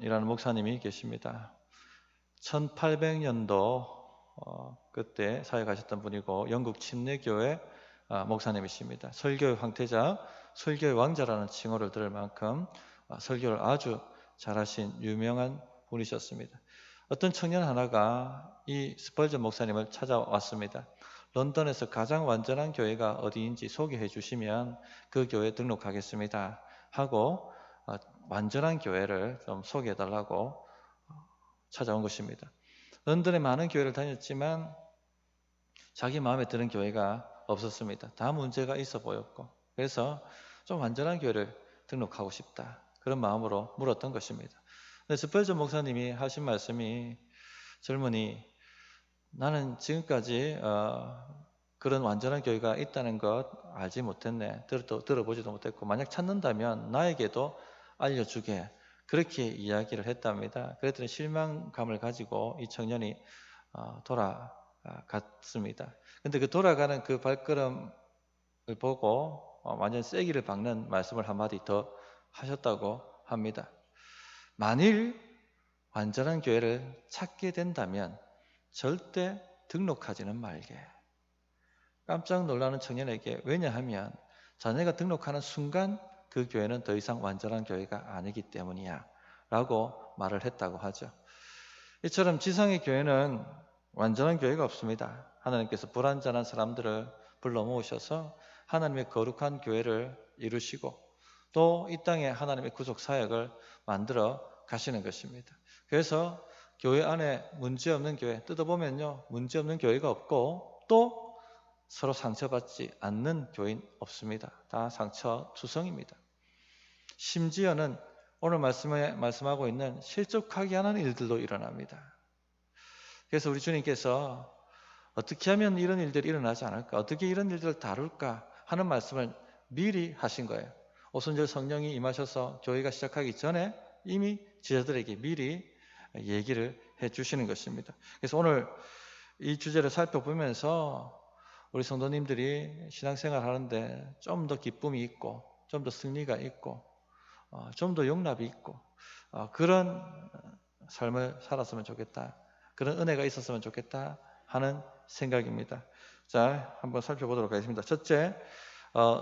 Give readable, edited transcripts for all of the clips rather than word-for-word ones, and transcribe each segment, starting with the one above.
목사님이 계십니다. 1800년도 그때 사역하셨던 분이고 영국 침례교회 목사님이십니다. 설교의 황태자, 설교의 왕자라는 칭호를 들을 만큼 설교를 아주 잘하신 유명한 분이셨습니다. 어떤 청년 하나가 이 스펄전 목사님을 찾아왔습니다. 런던에서 가장 완전한 교회가 어디인지 소개해 주시면 그 교회에 등록하겠습니다 하고 완전한 교회를 좀 소개해 달라고 찾아온 것입니다. 런던에 많은 교회를 다녔지만 자기 마음에 드는 교회가 없었습니다. 다 문제가 있어 보였고, 그래서 좀 완전한 교회를 등록하고 싶다, 그런 마음으로 물었던 것입니다. 근데 스펄전 목사님이 하신 말씀이, 젊은이, 나는 지금까지 그런 완전한 교회가 있다는 것 알지 못했네. 들어보지도 못했고, 만약 찾는다면 나에게도 알려주게, 그렇게 이야기를 했답니다. 그랬더니 실망감을 가지고 이 청년이 돌아갔습니다. 근데 그 돌아가는 그 발걸음을 보고 완전 쐐기를 박는 말씀을 한마디 더 하셨다고 합니다. 만일 완전한 교회를 찾게 된다면 절대 등록하지는 말게. 깜짝 놀라는 청년에게, 왜냐하면 자네가 등록하는 순간 그 교회는 더 이상 완전한 교회가 아니기 때문이야 라고 말을 했다고 하죠. 이처럼 지상의 교회는 완전한 교회가 없습니다. 하나님께서 불완전한 사람들을 불러 모으셔서 하나님의 거룩한 교회를 이루시고 또 이 땅에 하나님의 구속 사역을 만들어 가시는 것입니다. 그래서 교회 안에 문제없는 교회, 뜯어보면요, 문제없는 교회가 없고 또 서로 상처받지 않는 교인 없습니다. 다 상처투성입니다. 심지어는 오늘 말씀에 말씀하고 있는 실족하게 하는 일들도 일어납니다. 그래서 우리 주님께서 어떻게 하면 이런 일들이 일어나지 않을까, 어떻게 이런 일들을 다룰까 하는 말씀을 미리 하신 거예요. 오순절 성령이 임하셔서 교회가 시작하기 전에 이미 제자들에게 미리 얘기를 해주시는 것입니다. 그래서 오늘 이 주제를 살펴보면서 우리 성도님들이 신앙생활 하는데 좀 더 기쁨이 있고 좀 더 승리가 있고 좀 더 용납이 있고 그런 삶을 살았으면 좋겠다, 그런 은혜가 있었으면 좋겠다 하는 생각입니다. 자, 한번 살펴보도록 하겠습니다. 첫째,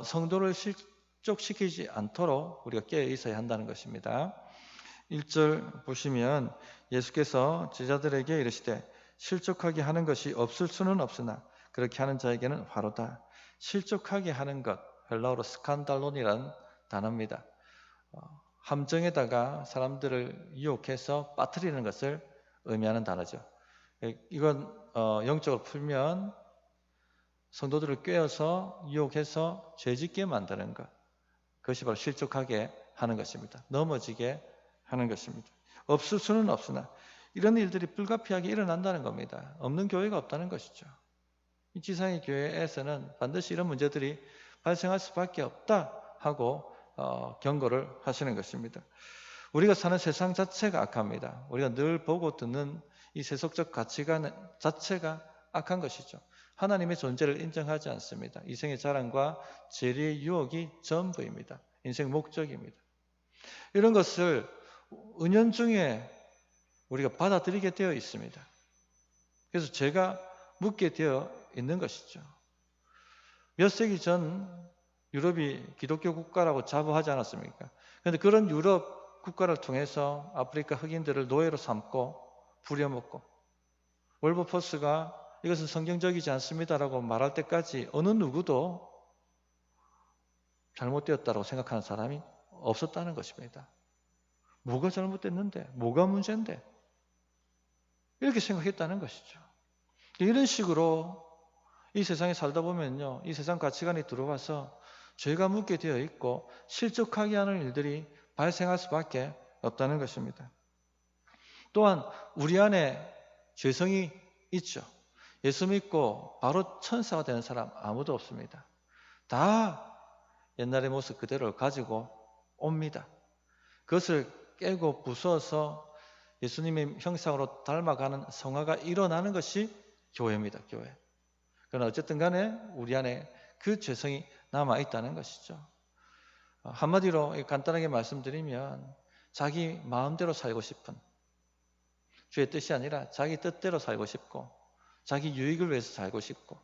성도를 실족시키지 않도록 우리가 깨어 있어야 한다는 것입니다. 1절 보시면 예수께서 제자들에게 이르시되 실족하게 하는 것이 없을 수는 없으나 그렇게 하는 자에게는 화로다. 실족하게 하는 것, 헬라어로 스칸달론이라는 단어입니다. 함정에다가 사람들을 유혹해서 빠뜨리는 것을 의미하는 단어죠. 이건 영적으로 풀면 성도들을 꿰어서 유혹해서 죄짓게 만드는 것, 그것이 바로 실족하게 하는 것입니다. 넘어지게 하는 것입니다. 없을 수는 없으나 이런 일들이 불가피하게 일어난다는 겁니다. 없는 교회가 없다는 것이죠. 이 지상의 교회에서는 반드시 이런 문제들이 발생할 수밖에 없다 하고 경고를 하시는 것입니다. 우리가 사는 세상 자체가 악합니다. 우리가 늘 보고 듣는 이 세속적 가치관 자체가 악한 것이죠. 하나님의 존재를 인정하지 않습니다. 이생의 자랑과 재리의 유혹이 전부입니다. 인생 목적입니다. 이런 것을 은연중에 우리가 받아들이게 되어 있습니다. 그래서 죄가 묻게 되어 있는 것이죠. 몇 세기 전 유럽이 기독교 국가라고 자부하지 않았습니까? 그런데 그런 유럽 국가를 통해서 아프리카 흑인들을 노예로 삼고 부려먹고, 월버포스가 이것은 성경적이지 않습니다라고 말할 때까지 어느 누구도 잘못되었다고 생각하는 사람이 없었다는 것입니다. 뭐가 잘못됐는데? 뭐가 문제인데? 이렇게 생각했다는 것이죠. 이런 식으로 이 세상에 살다 보면요, 이 세상 가치관이 들어와서 죄가 묻게 되어 있고 실족하게 하는 일들이 발생할 수밖에 없다는 것입니다. 또한 우리 안에 죄성이 있죠. 예수 믿고 바로 천사가 되는 사람 아무도 없습니다. 다 옛날의 모습 그대로 가지고 옵니다. 그것을 깨고 부숴서 예수님의 형상으로 닮아가는 성화가 일어나는 것이 교회입니다. 교회. 그러나 어쨌든 간에 우리 안에 그 죄성이 남아있다는 것이죠. 한마디로 간단하게 말씀드리면 자기 마음대로 살고 싶은, 주의 뜻이 아니라 자기 뜻대로 살고 싶고 자기 유익을 위해서 살고 싶고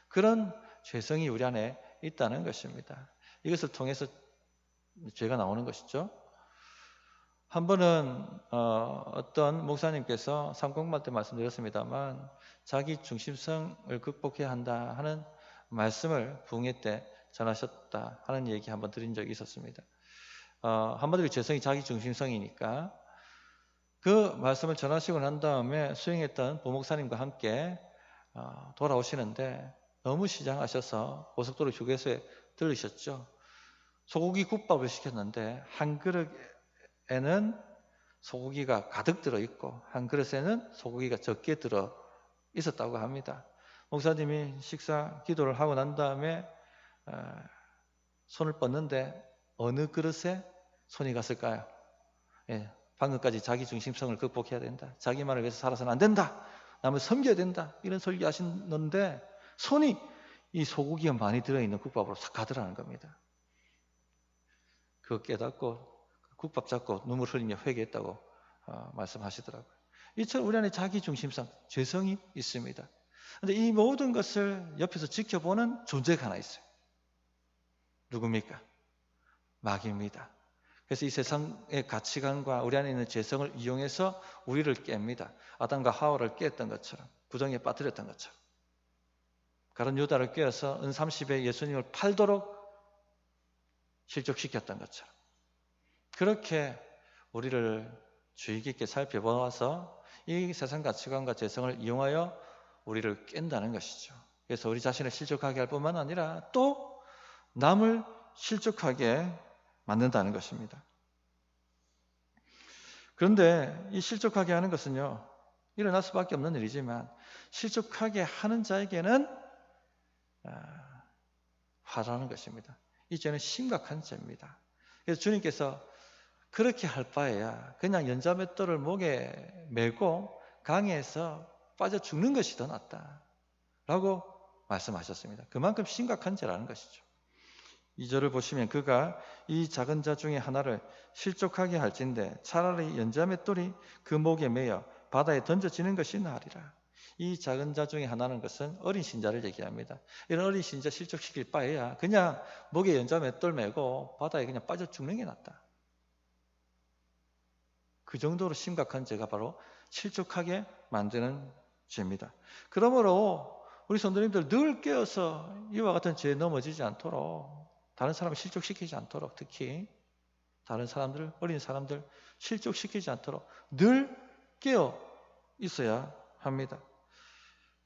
그런 죄성이 우리 안에 있다는 것입니다. 이것을 통해서 죄가 나오는 것이죠. 한 번은 어떤 목사님께서 삼공말 때 말씀드렸습니다만 자기 중심성을 극복해야 한다 하는 말씀을 부흥회 때 전하셨다 하는 얘기 한번 드린 적이 있었습니다. 한마디로 죄성이 자기 중심성이니까 그 말씀을 전하시고 난 다음에 수행했던 부목사님과 함께 돌아오시는데 너무 시장하셔서 고속도로 휴게소에 들르셨죠. 소고기 국밥을 시켰는데 한 그릇에는 소고기가 가득 들어있고 한 그릇에는 소고기가 적게 들어 있었다고 합니다. 목사님이 식사 기도를 하고 난 다음에 손을 뻗는데 어느 그릇에 손이 갔을까요? 예, 방금까지 자기 중심성을 극복해야 된다. 자기만을 위해서 살아서는 안 된다. 남을 섬겨야 된다. 이런 설교 하시는데 손이 이 소고기가 많이 들어있는 국밥으로 싹 가더라는 겁니다. 그거 깨닫고 국밥 잡고 눈물 흘리며 회개했다고 말씀하시더라고요. 이처럼 우리 안에 자기 중심성, 죄성이 있습니다. 그런데 이 모든 것을 옆에서 지켜보는 존재가 하나 있어요. 누굽니까? 마귀입니다. 그래서 이 세상의 가치관과 우리 안에 있는 죄성을 이용해서 우리를 깹니다. 아담과 하와를 깼던 것처럼, 부정에 빠뜨렸던 것처럼. 가룟 유다를 꿰어서 은 30에 예수님을 팔도록 실족시켰던 것처럼. 그렇게 우리를 주의 깊게 살펴보아서 이 세상 가치관과 죄성을 이용하여 우리를 깬다는 것이죠. 그래서 우리 자신을 실족하게 할 뿐만 아니라 또 남을 실족하게 만든다는 것입니다. 그런데 이 실족하게 하는 것은요, 일어날 수밖에 없는 일이지만 실족하게 하는 자에게는 화라는 것입니다. 이 죄는 심각한 죄입니다. 그래서 주님께서 그렇게 할 바에야 그냥 연자맷돌을 목에 메고 강에서 빠져 죽는 것이 더 낫다 라고 말씀하셨습니다. 그만큼 심각한 죄라는 것이죠. 2절을 보시면 그가 이 작은 자 중에 하나를 실족하게 할진대 차라리 연자맷돌이 그 목에 매여 바다에 던져지는 것이 나으리라. 이 작은 자 중에 하나는 것은 어린 신자를 얘기합니다. 이런 어린 신자 실족시킬 바에야 그냥 목에 연자맷돌 메고 바다에 그냥 빠져 죽는 게 낫다. 그 정도로 심각한 죄가 바로 실족하게 만드는 죄입니다. 그러므로 우리 성도님들 늘 깨어서 이와 같은 죄에 넘어지지 않도록, 다른 사람을 실족시키지 않도록, 특히 다른 사람들, 어린 사람들 실족시키지 않도록 늘 깨어 있어야 합니다.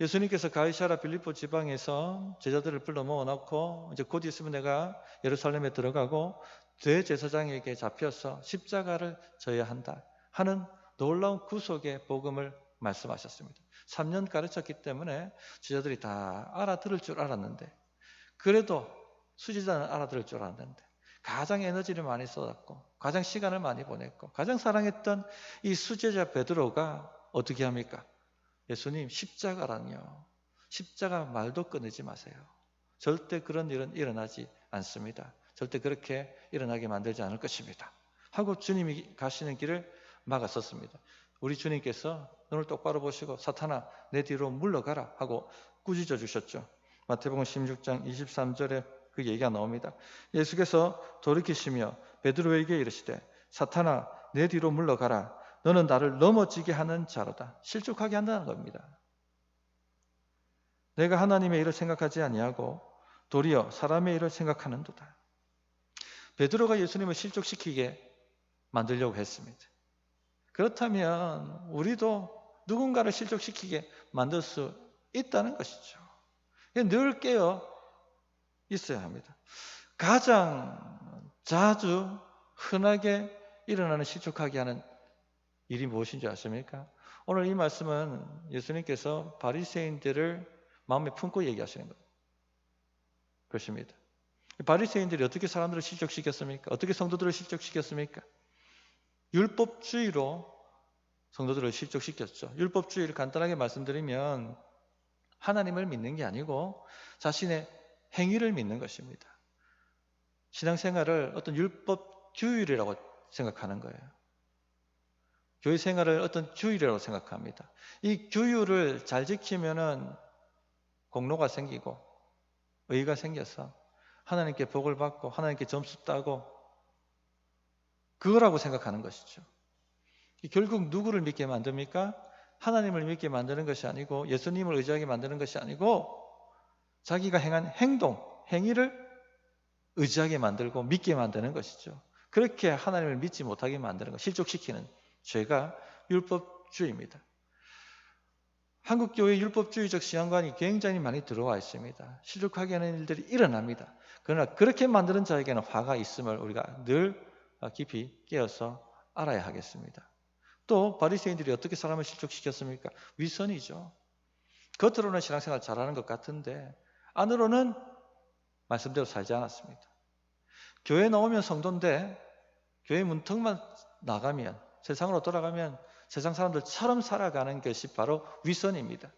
예수님께서 가이사라 빌립보 지방에서 제자들을 불러 모아놓고 이제 곧 있으면 내가 예루살렘에 들어가고 대제사장에게 잡혀서 십자가를 져야 한다 하는 놀라운 구속의 복음을 말씀하셨습니다. 3년 가르쳤기 때문에 제자들이 다 알아들을 줄 알았는데, 그래도 수지자는 알아들을 줄 알았는데 가장 에너지를 많이 쏟았고 가장 시간을 많이 보냈고 가장 사랑했던 이 수제자 베드로가 어떻게 합니까? 예수님, 십자가라뇨. 십자가 말도 꺼내지 마세요. 절대 그런 일은 일어나지 않습니다. 절대 그렇게 일어나게 만들지 않을 것입니다. 하고 주님이 가시는 길을 막았었습니다. 우리 주님께서 눈을 똑바로 보시고 사탄아 내 뒤로 물러가라 하고 꾸짖어 주셨죠. 마태복음 16장 23절에 그 얘기가 나옵니다. 예수께서 돌이키시며 베드로에게 이르시되 사탄아 내 뒤로 물러가라. 너는 나를 넘어지게 하는 자로다. 실족하게 한다는 겁니다. 내가 하나님의 일을 생각하지 아니하고 도리어 사람의 일을 생각하는도다. 베드로가 예수님을 실족시키게 만들려고 했습니다. 그렇다면 우리도 누군가를 실족시키게 만들 수 있다는 것이죠. 늘 깨어 있어야 합니다. 가장 자주 흔하게 일어나는 실족하게 하는 일이 무엇인지 아십니까? 오늘 이 말씀은 예수님께서 바리새인들을 마음에 품고 얘기하시는 거예요. 그렇습니다. 바리새인들이 어떻게 사람들을 실족시켰습니까? 어떻게 성도들을 실족시켰습니까? 율법주의로 성도들을 실족시켰죠. 율법주의를 간단하게 말씀드리면 하나님을 믿는 게 아니고 자신의 행위를 믿는 것입니다. 신앙생활을 어떤 율법 규율이라고 생각하는 거예요. 교회 생활을 어떤 규율이라고 생각합니다. 이 규율을 잘 지키면은 공로가 생기고 의의가 생겨서 하나님께 복을 받고 하나님께 점수 따고 그거라고 생각하는 것이죠. 결국 누구를 믿게 만듭니까? 하나님을 믿게 만드는 것이 아니고 예수님을 의지하게 만드는 것이 아니고 자기가 행한 행동, 행위를 의지하게 만들고 믿게 만드는 것이죠. 그렇게 하나님을 믿지 못하게 만드는 것, 실족시키는 죄가 율법주의입니다. 한국교회 율법주의적 시향관이 굉장히 많이 들어와 있습니다. 실족하게 하는 일들이 일어납니다. 그러나 그렇게 만드는 자에게는 화가 있음을 우리가 늘 깊이 깨어서 알아야 하겠습니다. 또 바리새인들이 어떻게 사람을 실족시켰습니까? 위선이죠. 겉으로는 신앙생활 잘하는 것 같은데 안으로는 말씀대로 살지 않았습니다. 교회 나오면 성도인데 교회 문턱만 나가면 세상으로 돌아가면 세상 사람들처럼 살아가는 것이 바로 위선입니다.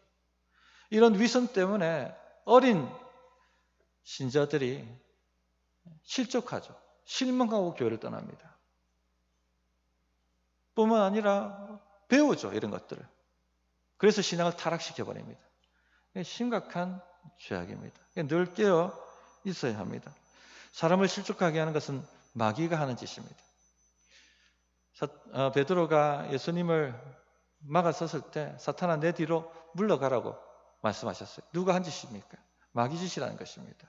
이런 위선 때문에 어린 신자들이 실족하죠. 실망하고 교회를 떠납니다. 뿐만 아니라 배우죠. 이런 것들을. 그래서 신앙을 타락시켜버립니다. 심각한 죄악입니다. 늘 깨어 있어야 합니다. 사람을 실족하게 하는 것은 마귀가 하는 짓입니다. 베드로가 예수님을 막아섰을 때 사탄아 내 뒤로 물러가라고 말씀하셨어요. 누가 한 짓입니까? 마귀 짓이라는 것입니다.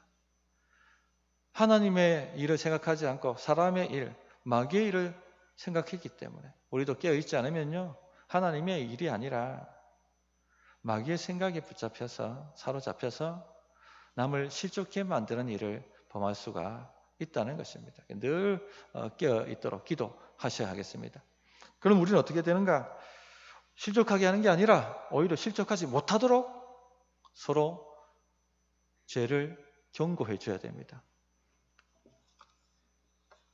하나님의 일을 생각하지 않고 사람의 일, 마귀의 일을 생각했기 때문에 우리도 깨어있지 않으면요 하나님의 일이 아니라 마귀의 생각에 붙잡혀서 사로잡혀서 남을 실족해 만드는 일을 범할 수가 있다는 것입니다. 늘 깨어있도록 기도하셔야 하겠습니다. 그럼 우리는 어떻게 되는가? 실족하게 하는 게 아니라 오히려 실족하지 못하도록 서로 죄를 경고해 줘야 됩니다.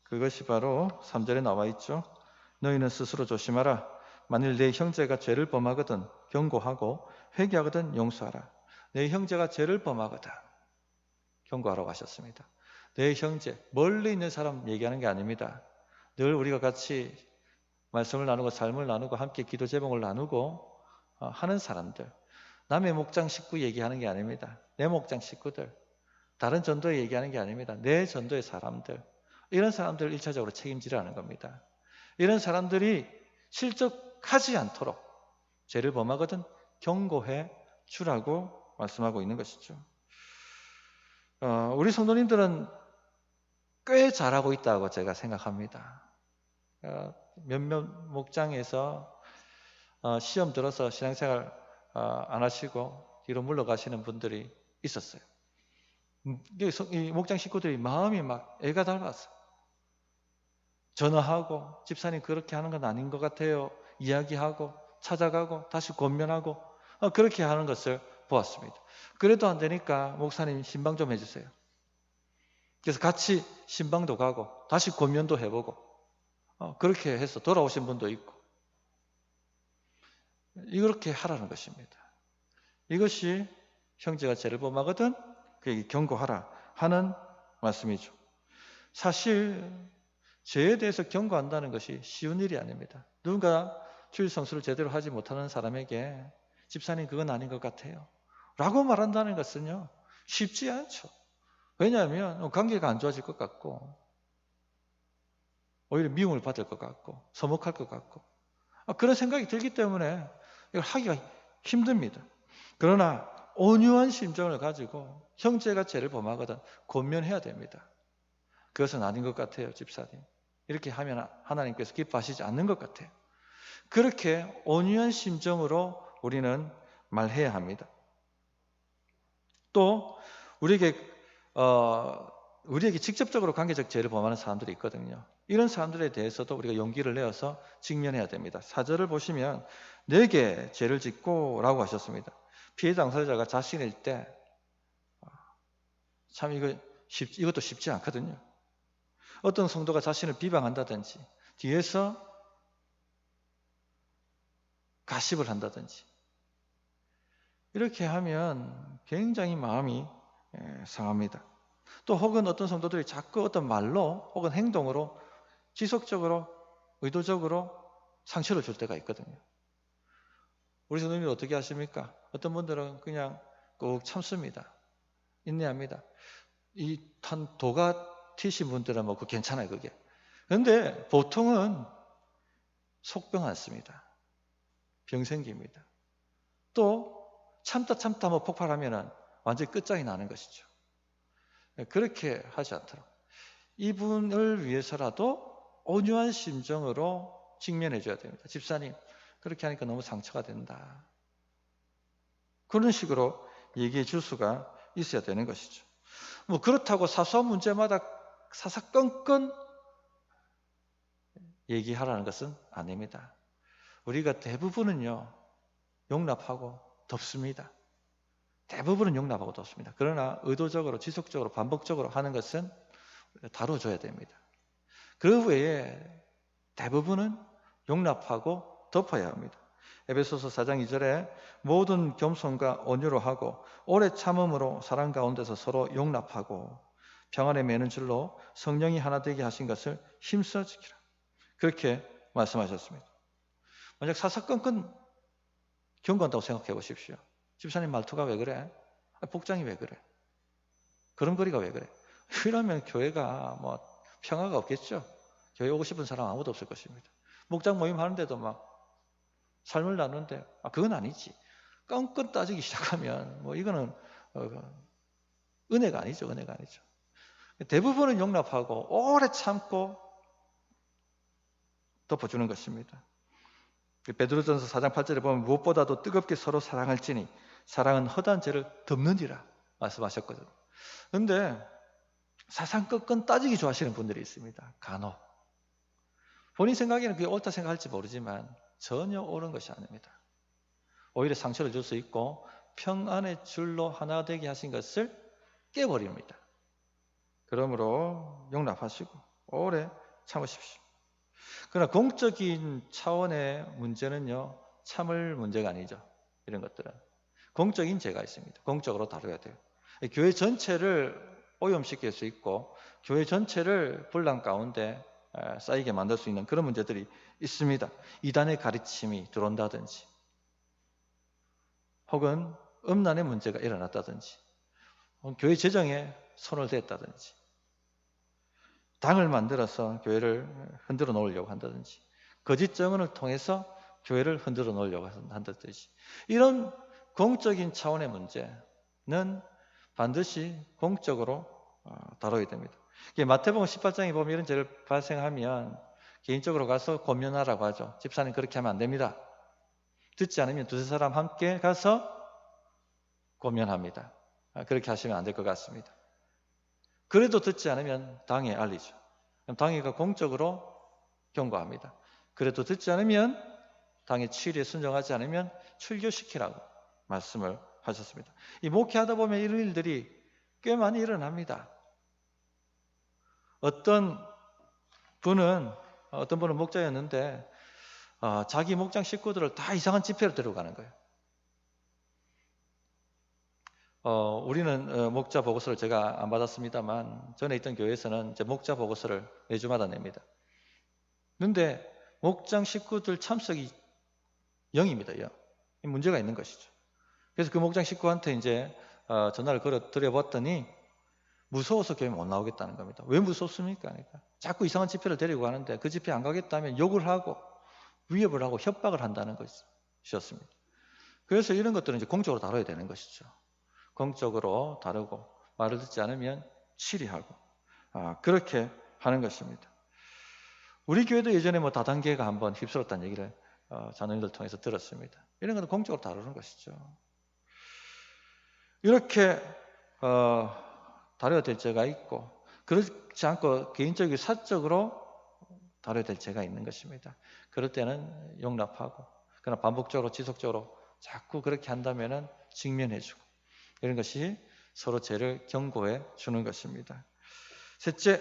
그것이 바로 3절에 나와 있죠. 너희는 스스로 조심하라. 만일 내 형제가 죄를 범하거든 경고하고 회개하거든 용서하라. 내 형제가 죄를 범하거든 경고하라고 하셨습니다. 내 형제, 멀리 있는 사람 얘기하는 게 아닙니다. 늘 우리가 같이 말씀을 나누고 삶을 나누고 함께 기도 제목을 나누고 하는 사람들, 남의 목장 식구 얘기하는 게 아닙니다. 내 목장 식구들, 다른 전도에 얘기하는 게 아닙니다. 내 전도의 사람들, 이런 사람들을 1차적으로 책임지라는 겁니다. 이런 사람들이 실족하지 않도록 죄를 범하거든 경고해 주라고 말씀하고 있는 것이죠. 우리 성도님들은 꽤 잘하고 있다고 제가 생각합니다. 몇몇 목장에서 시험 들어서 신앙생활 안 하시고 뒤로 물러가시는 분들이 있었어요. 이 목장 식구들이 마음이 막 애가 닳았어. 전화하고 집사님 그렇게 하는 건 아닌 것 같아요. 이야기하고 찾아가고 다시 권면하고 그렇게 하는 것을 보았습니다. 그래도 안 되니까 목사님 신방 좀 해주세요. 그래서 같이 신방도 가고 다시 권면도 해보고 그렇게 해서 돌아오신 분도 있고 이렇게 하라는 것입니다. 이것이 형제가 죄를 범하거든 그에게 경고하라 하는 말씀이죠. 사실 죄에 대해서 경고한다는 것이 쉬운 일이 아닙니다. 누군가 주일 성수를 제대로 하지 못하는 사람에게 집사님 그건 아닌 것 같아요 라고 말한다는 것은요 쉽지 않죠. 왜냐하면 관계가 안 좋아질 것 같고 오히려 미움을 받을 것 같고 서먹할 것 같고 그런 생각이 들기 때문에 이걸 하기가 힘듭니다. 그러나 온유한 심정을 가지고 형제가 죄를 범하거든 권면해야 됩니다. 그것은 아닌 것 같아요 집사님. 이렇게 하면 하나님께서 기뻐하시지 않는 것 같아요. 그렇게 온유한 심정으로 우리는 말해야 합니다. 또 우리에게 직접적으로 관계적 죄를 범하는 사람들이 있거든요. 이런 사람들에 대해서도 우리가 용기를 내어서 직면해야 됩니다. 4절을 보시면 내게 죄를 짓고 라고 하셨습니다. 피해 당사자가 자신일 때 참 이것도 쉽지 않거든요. 어떤 성도가 자신을 비방한다든지 뒤에서 가십을 한다든지 이렇게 하면 굉장히 마음이 상합니다. 또 혹은 어떤 성도들이 자꾸 어떤 말로 혹은 행동으로 지속적으로 의도적으로 상처를 줄 때가 있거든요. 우리 성도님들 어떻게 하십니까? 어떤 분들은 그냥 꼭 참습니다. 인내합니다. 이 도가 튀신 분들은 뭐 괜찮아요, 그게. 그런데 보통은 속병 앓습니다. 병 생깁니다. 또 참다 뭐 폭발하면은 완전히 끝장이 나는 것이죠. 그렇게 하지 않도록 이분을 위해서라도 온유한 심정으로 직면해 줘야 됩니다. 집사님, 그렇게 하니까 너무 상처가 된다. 그런 식으로 얘기해 줄 수가 있어야 되는 것이죠. 뭐 그렇다고 사소한 문제마다 사사건건 얘기하라는 것은 아닙니다. 우리가 대부분은요, 용납하고 덮습니다. 대부분은 용납하고 덮습니다. 그러나 의도적으로, 지속적으로, 반복적으로 하는 것은 다뤄줘야 됩니다. 그 외에 대부분은 용납하고 덮어야 합니다. 에베소서 4장 2절에 모든 겸손과 온유로 하고 오래 참음으로 사랑 가운데서 서로 용납하고 평안에 매는 줄로 성령이 하나 되게 하신 것을 힘써 지키라. 그렇게 말씀하셨습니다. 만약 사사건건 경고한다고 생각해 보십시오. 집사님 말투가 왜 그래? 복장이 왜 그래? 걸음걸이가 왜 그래? 이러면 교회가 뭐 평화가 없겠죠. 교회 오고 싶은 사람 아무도 없을 것입니다. 목장 모임 하는데도 막 삶을 나누는데 그건 아니지. 껌껌 따지기 시작하면 뭐 이거는 은혜가 아니죠. 은혜가 아니죠. 대부분은 용납하고 오래 참고 덮어주는 것입니다. 베드로전서 4장 8절에 보면 무엇보다도 뜨겁게 서로 사랑할지니 사랑은 허다한 죄를 덮느니라 말씀하셨거든요. 그런데 사상건건 따지기 좋아하시는 분들이 있습니다. 간혹. 본인 생각에는 그게 옳다 생각할지 모르지만 전혀 옳은 것이 아닙니다. 오히려 상처를 줄 수 있고 평안의 줄로 하나 되게 하신 것을 깨버립니다. 그러므로 용납하시고 오래 참으십시오. 그러나 공적인 차원의 문제는요, 참을 문제가 아니죠. 이런 것들은 공적인 죄가 있습니다. 공적으로 다뤄야 돼요. 교회 전체를 오염시킬 수 있고 교회 전체를 분란 가운데 쌓이게 만들 수 있는 그런 문제들이 있습니다. 이단의 가르침이 들어온다든지 혹은 음란의 문제가 일어났다든지 교회 재정에 손을 댔다든지 당을 만들어서 교회를 흔들어 놓으려고 한다든지 거짓 증언을 통해서 교회를 흔들어 놓으려고 한다든지 이런 공적인 차원의 문제는 반드시 공적으로 다뤄야 됩니다. 마태복음 18장에 보면 이런 죄를 발생하면 개인적으로 가서 권면하라고 하죠. 집사님 그렇게 하면 안 됩니다. 듣지 않으면 두세 사람 함께 가서 권면합니다. 그렇게 하시면 안 될 것 같습니다. 그래도 듣지 않으면 당에 알리죠. 그럼 당회가 공적으로 경고합니다. 그래도 듣지 않으면 당의 치리에 순종하지 않으면 출교시키라고 말씀을 하셨습니다. 이 목회하다 보면 이런 일들이 꽤 많이 일어납니다. 어떤 분은 목자였는데 자기 목장 식구들을 다 이상한 집회로 데려가는 거예요. 우리는 목자 보고서를 제가 안 받았습니다만 전에 있던 교회에서는 이제 목자 보고서를 매주마다 냅니다. 그런데 목장 식구들 참석이 0입니다. 0. 문제가 있는 것이죠. 그래서 그 목장 식구한테 이제 전화를 걸어 드려봤더니 무서워서 교회 못 나오겠다는 겁니다. 왜 무섭습니까? 그러니까 자꾸 이상한 집회를 데리고 가는데 그 집회 안 가겠다면 욕을 하고 위협을 하고 협박을 한다는 것이었습니다. 그래서 이런 것들은 이제 공적으로 다뤄야 되는 것이죠. 공적으로 다루고 말을 듣지 않으면 치리하고 그렇게 하는 것입니다. 우리 교회도 예전에 뭐 다단계가 한번 휩쓸었다는 얘기를 자녀님들 통해서 들었습니다. 이런 것은 공적으로 다루는 것이죠. 이렇게 다뤄야 될 죄가 있고 그렇지 않고 개인적이고 사적으로 다뤄야 될 죄가 있는 것입니다. 그럴 때는 용납하고 그러나 반복적으로 지속적으로 자꾸 그렇게 한다면 직면해주고 이런 것이 서로 죄를 경고해 주는 것입니다. 셋째,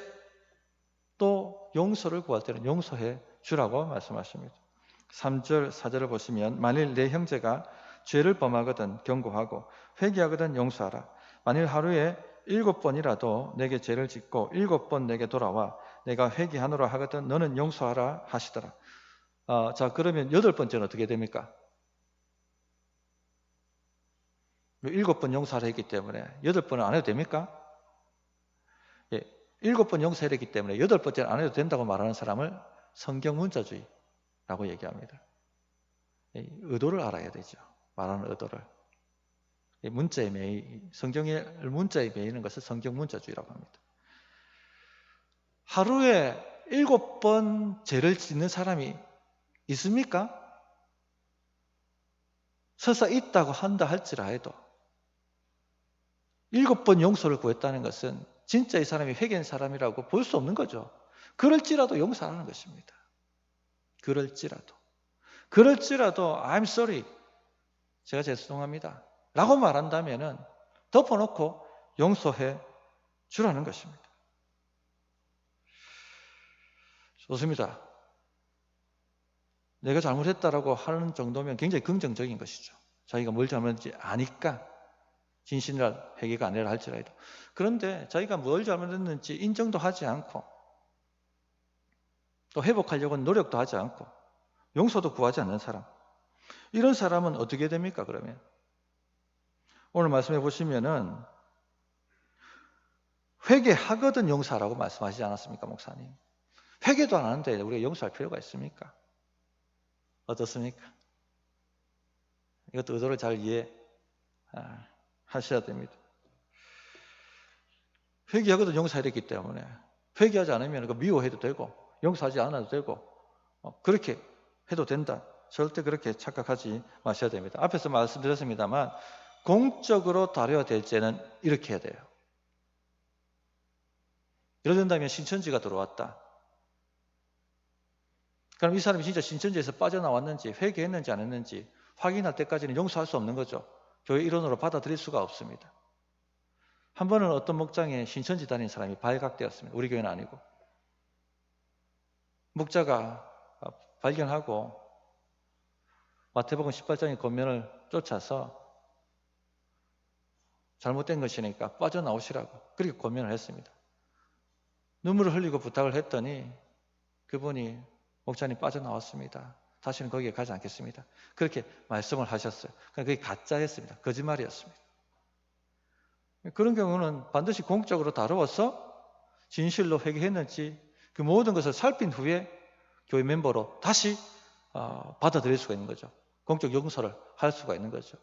또 용서를 구할 때는 용서해 주라고 말씀하십니다. 3절, 4절을 보시면 만일 내 형제가 죄를 범하거든 경고하고 회개하거든 용서하라. 만일 하루에 7번이라도 내게 죄를 짓고 7번 내게 돌아와 내가 회개하노라 하거든 너는 용서하라 하시더라. 자, 그러면 8번째는 어떻게 됩니까? 7번 용서를 했기 때문에 8번은 안 해도 됩니까? 예, 7번 용서를 했기 때문에 8번째는 안 해도 된다고 말하는 사람을 성경문자주의라고 얘기합니다. 의도를 알아야 되죠. 말하는 의도를. 성경의 문자에 매이는 것을 성경문자주의라고 합니다. 하루에 7번 죄를 짓는 사람이 있습니까? 설사 있다고 한다 할지라도 7번 용서를 구했다는 것은 진짜 이 사람이 회개한 사람이라고 볼 수 없는 거죠. 그럴지라도 용서하는 것입니다. 그럴지라도 I'm sorry, 제가 죄송합니다 라고 말한다면 덮어놓고 용서해 주라는 것입니다. 좋습니다. 내가 잘못했다라고 하는 정도면 굉장히 긍정적인 것이죠. 자기가 뭘 잘못했는지 아니까 진실날 회개가 아니라 할지라도. 그런데 자기가 뭘 잘못했는지 인정도 하지 않고 또 회복하려고는 노력도 하지 않고 용서도 구하지 않는 사람, 이런 사람은 어떻게 됩니까? 그러면 오늘 말씀해 보시면은 회개하거든 용서하라고 말씀하시지 않았습니까, 목사님? 회개도 안 하는데 우리가 용서할 필요가 있습니까? 어떻습니까? 이것도 의도를 잘 이해하셔야 됩니다. 회개하거든 용서해야되기 때문에 회개하지 않으면 그 미워해도 되고 용서하지 않아도 되고 그렇게 해도 된다. 절대 그렇게 착각하지 마셔야 됩니다. 앞에서 말씀드렸습니다만 공적으로 다뤄야 될 죄는 이렇게 해야 돼요. 예를 든다면 신천지가 들어왔다. 그럼 이 사람이 진짜 신천지에서 빠져나왔는지 회개했는지 안 했는지 확인할 때까지는 용서할 수 없는 거죠. 교회 일원으로 받아들일 수가 없습니다. 한 번은 어떤 목장에 신천지 다니는 사람이 발각되었습니다. 우리 교회는 아니고. 목자가 발견하고 마태복음 18장의 권면을 쫓아서 잘못된 것이니까 빠져나오시라고 그렇게 권면을 했습니다. 눈물을 흘리고 부탁을 했더니 그분이 목사님 빠져나왔습니다. 다시는 거기에 가지 않겠습니다. 그렇게 말씀을 하셨어요. 그게 가짜였습니다. 거짓말이었습니다. 그런 경우는 반드시 공적으로 다루어서 진실로 회개했는지 그 모든 것을 살핀 후에 교회 멤버로 다시 받아들일 수가 있는 거죠. 공적 용서를 할 수가 있는 거죠.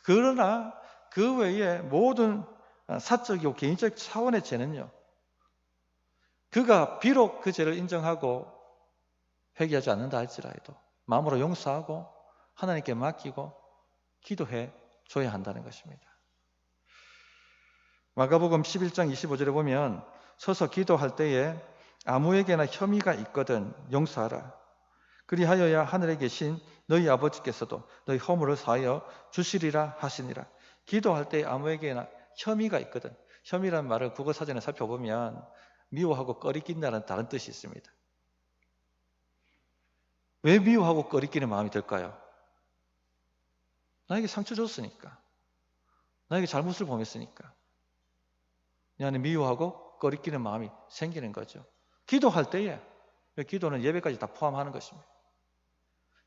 그러나 그 외에 모든 사적이고 개인적 차원의 죄는요, 그가 비록 그 죄를 인정하고 회개하지 않는다 할지라도 마음으로 용서하고 하나님께 맡기고 기도해 줘야 한다는 것입니다. 마가복음 11장 25절에 보면 서서 기도할 때에 아무에게나 혐의가 있거든 용서하라. 그리하여야 하늘에 계신 너희 아버지께서도 너희 허물을 사하여 주시리라 하시니라. 기도할 때 아무에게나 혐의가 있거든. 혐의라는 말을 국어사전에 살펴보면 미워하고 꺼리낀다는 다른 뜻이 있습니다. 왜 미워하고 꺼리끼는 마음이 들까요? 나에게 상처 줬으니까. 나에게 잘못을 범했으니까. 내 안에 미워하고 꺼리끼는 마음이 생기는 거죠. 기도할 때에, 기도는 예배까지 다 포함하는 것입니다.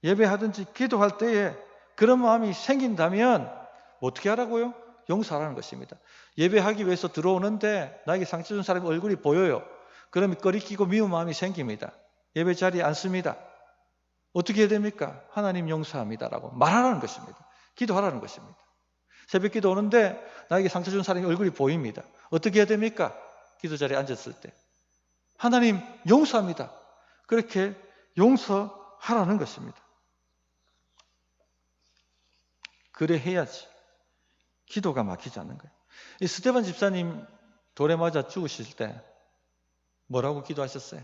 예배하든지 기도할 때에 그런 마음이 생긴다면 어떻게 하라고요? 용서하라는 것입니다. 예배하기 위해서 들어오는데 나에게 상처 준 사람의 얼굴이 보여요. 그러면 꺼리끼고 미운 마음이 생깁니다. 예배 자리에 앉습니다. 어떻게 해야 됩니까? 하나님 용서합니다라고 말하라는 것입니다. 기도하라는 것입니다. 새벽 기도 오는데 나에게 상처 준 사람의 얼굴이 보입니다. 어떻게 해야 됩니까? 기도 자리에 앉았을 때 하나님 용서합니다. 그렇게 용서하라는 것입니다. 그래 해야지 기도가 막히지 않는 거예요. 이 스데반 집사님 돌에 맞아 죽으실 때 뭐라고 기도하셨어요?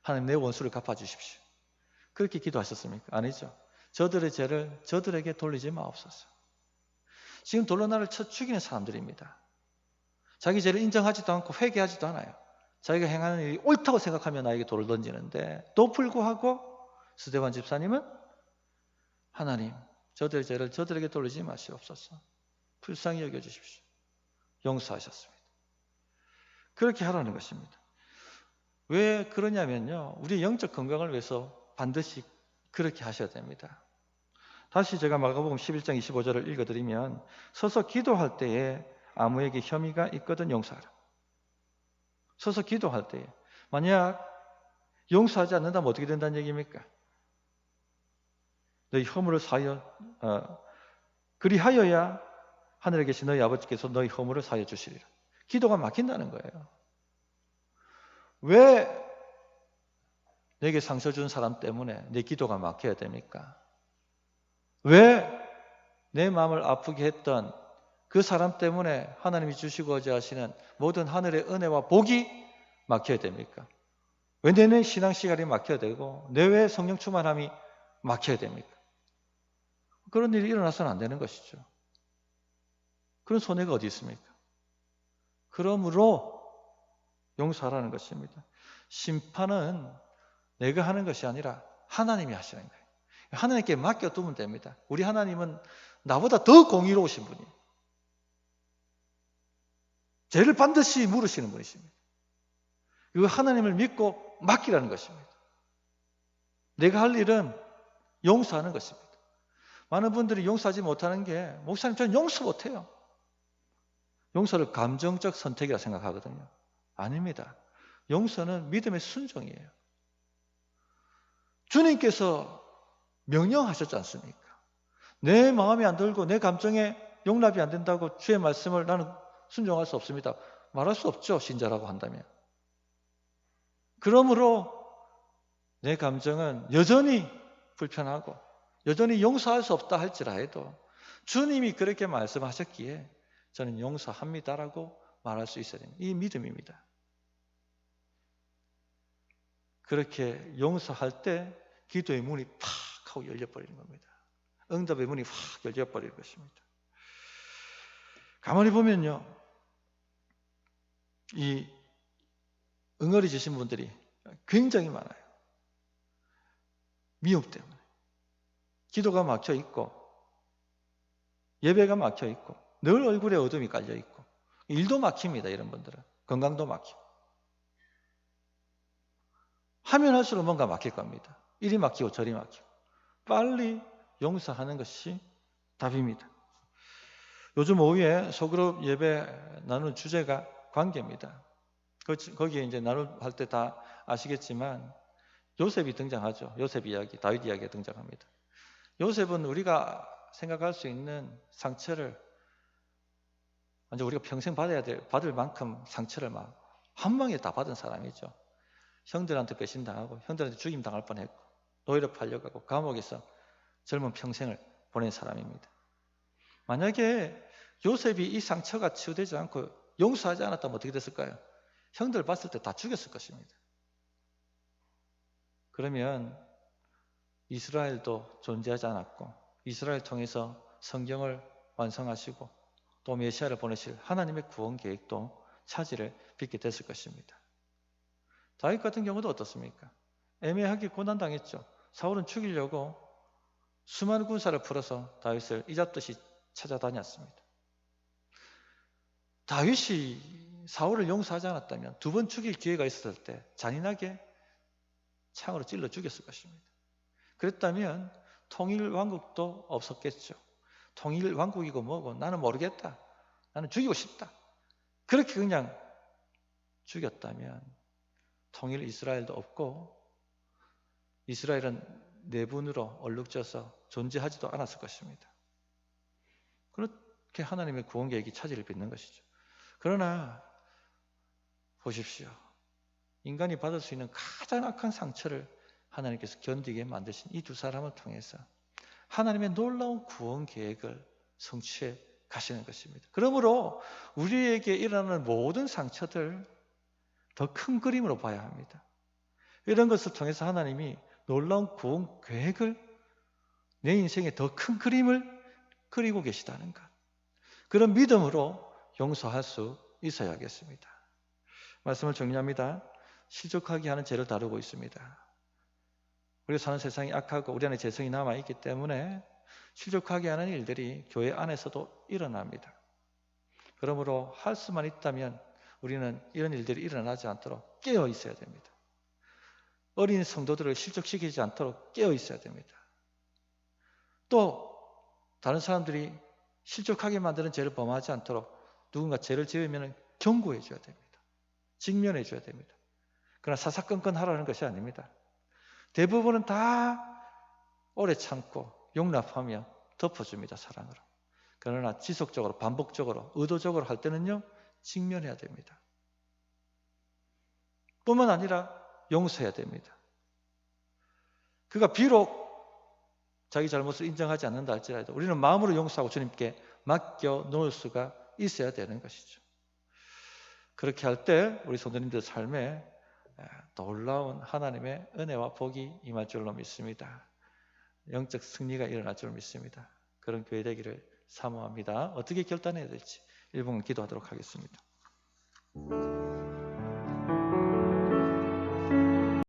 하나님 내 원수를 갚아주십시오. 그렇게 기도하셨습니까? 아니죠. 저들의 죄를 저들에게 돌리지 마옵소서. 지금 돌로 나를 쳐 죽이는 사람들입니다. 자기 죄를 인정하지도 않고 회개하지도 않아요. 자기가 행하는 일이 옳다고 생각하면 나에게 돌을 던지는데 또 불구하고 스데반 집사님은 하나님 저들의 죄를 저들에게 돌리지 마시옵소서. 불쌍히 여겨주십시오. 용서하셨습니다. 그렇게 하라는 것입니다. 왜 그러냐면요, 우리의 영적 건강을 위해서 반드시 그렇게 하셔야 됩니다. 다시 제가 마가복음 11장 25절을 읽어드리면 서서 기도할 때에 아무에게 혐의가 있거든 용서하라. 서서 기도할 때에 만약 용서하지 않는다면 어떻게 된다는 얘기입니까? 너희 허물을 사하여 그리하여야 하늘에 계신 너희 아버지께서 너희 허물을 사하여 주시리라. 기도가 막힌다는 거예요. 왜 내게 상처 준 사람 때문에 내 기도가 막혀야 됩니까? 왜 내 마음을 아프게 했던 그 사람 때문에 하나님이 주시고자 하시는 모든 하늘의 은혜와 복이 막혀야 됩니까? 왜 내 신앙 시간이 막혀야 되고 내외 성령 충만함이 막혀야 됩니까? 그런 일이 일어나서는 안 되는 것이죠. 그런 손해가 어디 있습니까? 그러므로 용서하라는 것입니다. 심판은 내가 하는 것이 아니라 하나님이 하시는 거예요. 하나님께 맡겨두면 됩니다. 우리 하나님은 나보다 더 공의로우신 분이에요. 죄를 반드시 물으시는 분이십니다. 이거 하나님을 믿고 맡기라는 것입니다. 내가 할 일은 용서하는 것입니다. 많은 분들이 용서하지 못하는 게 목사님 저는 용서 못해요. 용서를 감정적 선택이라 생각하거든요. 아닙니다. 용서는 믿음의 순종이에요. 주님께서 명령하셨지 않습니까? 내 마음에 안 들고 내 감정에 용납이 안 된다고 주의 말씀을 나는 순종할 수 없습니다. 말할 수 없죠. 신자라고 한다면. 그러므로 내 감정은 여전히 불편하고 여전히 용서할 수 없다 할지라도 주님이 그렇게 말씀하셨기에 저는 용서합니다라고 말할 수 있어야 됩니다. 이 믿음입니다. 그렇게 용서할 때 기도의 문이 팍 하고 열려버리는 겁니다. 응답의 문이 확 열려버리는 것입니다. 가만히 보면요, 이 응어리지신 분들이 굉장히 많아요. 미혹 때문에. 기도가 막혀 있고 예배가 막혀 있고 늘 얼굴에 어둠이 깔려 있고 일도 막힙니다. 이런 분들은 건강도 막히고 하면 할수록 뭔가 막힐 겁니다. 이리 막히고 저리 막히고 빨리 용서하는 것이 답입니다. 요즘 오후에 소그룹 예배 나누는 주제가 관계입니다. 거기에 이제 나눌 때 다 아시겠지만 요셉이 등장하죠. 요셉 이야기, 다윗 이야기가 등장합니다. 요셉은 우리가 생각할 수 있는 상처를 완전 우리가 평생 받을 만큼 상처를 막 한 방에 다 받은 사람이죠. 형들한테 배신당하고 형들한테 죽임 당할 뻔했고 노예로 팔려가고 감옥에서 젊은 평생을 보낸 사람입니다. 만약에 요셉이 이 상처가 치유되지 않고 용서하지 않았다면 어떻게 됐을까요? 형들 봤을 때 다 죽였을 것입니다. 그러면 이스라엘도 존재하지 않았고 이스라엘 통해서 성경을 완성하시고 또 메시아를 보내실 하나님의 구원 계획도 차질을 빚게 됐을 것입니다. 다윗 같은 경우도 어떻습니까? 애매하게 고난당했죠. 사울은 죽이려고 수많은 군사를 풀어서 다윗을 이잡듯이 찾아다녔습니다. 다윗이 사울을 용서하지 않았다면 두 번 죽일 기회가 있었을 때 잔인하게 창으로 찔러 죽였을 것입니다. 그랬다면 통일왕국도 없었겠죠. 통일왕국이고 뭐고 나는 모르겠다. 나는 죽이고 싶다. 그렇게 그냥 죽였다면 통일 이스라엘도 없고 이스라엘은 내분으로 얼룩져서 존재하지도 않았을 것입니다. 그렇게 하나님의 구원 계획이 차질을 빚는 것이죠. 그러나 보십시오. 인간이 받을 수 있는 가장 악한 상처를 하나님께서 견디게 만드신 이 두 사람을 통해서 하나님의 놀라운 구원 계획을 성취해 가시는 것입니다. 그러므로 우리에게 일어나는 모든 상처들 더 큰 그림으로 봐야 합니다. 이런 것을 통해서 하나님이 놀라운 구원 계획을 내 인생에 더 큰 그림을 그리고 계시다는 것. 그런 믿음으로 용서할 수 있어야겠습니다. 말씀을 정리합니다. 실족하게 하는 죄를 다루고 있습니다. 우리가 사는 세상이 악하고 우리 안에 죄성이 남아있기 때문에 실족하게 하는 일들이 교회 안에서도 일어납니다. 그러므로 할 수만 있다면 우리는 이런 일들이 일어나지 않도록 깨어 있어야 됩니다. 어린 성도들을 실족시키지 않도록 깨어 있어야 됩니다. 또 다른 사람들이 실족하게 만드는 죄를 범하지 않도록 누군가 죄를 지으면 경고해 줘야 됩니다. 직면해 줘야 됩니다. 그러나 사사건건 하라는 것이 아닙니다. 대부분은 다 오래 참고 용납하며 덮어줍니다. 사랑으로. 그러나 지속적으로 반복적으로 의도적으로 할 때는요, 직면해야 됩니다. 뿐만 아니라 용서해야 됩니다. 그가 비록 자기 잘못을 인정하지 않는다 할지라도 우리는 마음으로 용서하고 주님께 맡겨 놓을 수가 있어야 되는 것이죠. 그렇게 할 때 우리 성도님들 삶에 놀라운 하나님의 은혜와 복이 임할 줄로 믿습니다. 영적 승리가 일어날 줄 믿습니다. 그런 교회 되기를 사모합니다. 어떻게 결단해야 될지 1분 기도하도록 하겠습니다.